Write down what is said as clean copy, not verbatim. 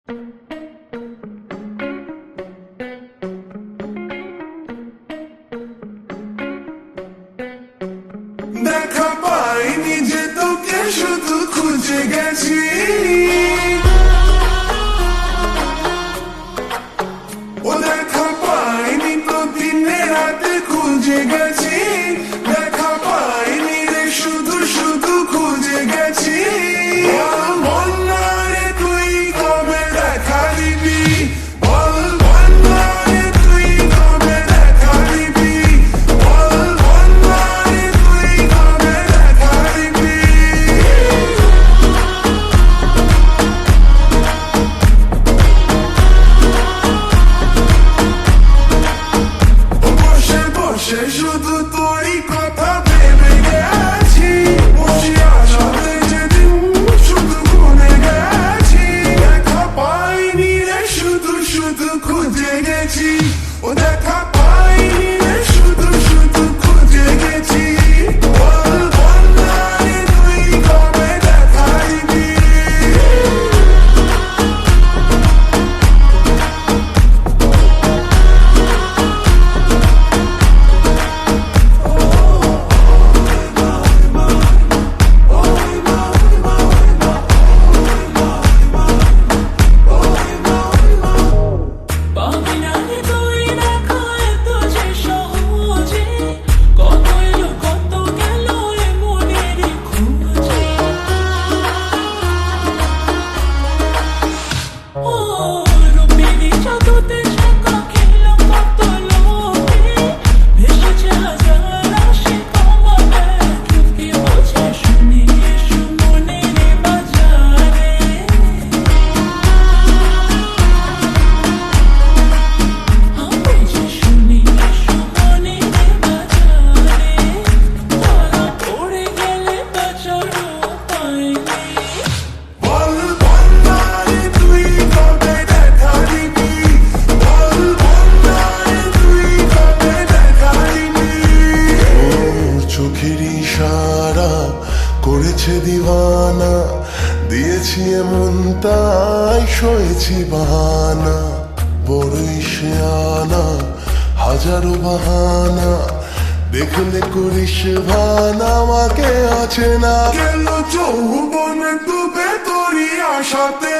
দেখা পাইনি যে তোকে শুধু খুঁজে গেছি, ও দেখা পাইনি তো দিনে রাতে খুঁজে গেছি, দেখা পাইনি রে শুধু শুধু খুঁজে গেছি। বল না রে তুই কবে দেখা দিবি, বল না রে তুই কবে দেখা দিবি, বল না রে তুই কবে দেখা দিবি। বসে বসে শুধু তোরই কথা ভেবে গেছি, বসে আসাতে যেদিন শুধু গুনে গেছি, দেখা পাইনি রে শুধু শুধু খুঁজে গেছি, ও দেখা পাইনি রে শুধু শুধু খুঁজে গেছি। বল না রে তুই কবে দেখা দিবি। চোখের ইশারা করেছে দিওয়ানা, দিয়েছি এমন তাই সয়েছি বাহানা, বড়ই শেয়ানা হাজারো বাহানা, দেখলে করিস ভানা আমাকে আছে না। গেল যৌবন ডুবে তোরই আশাতে,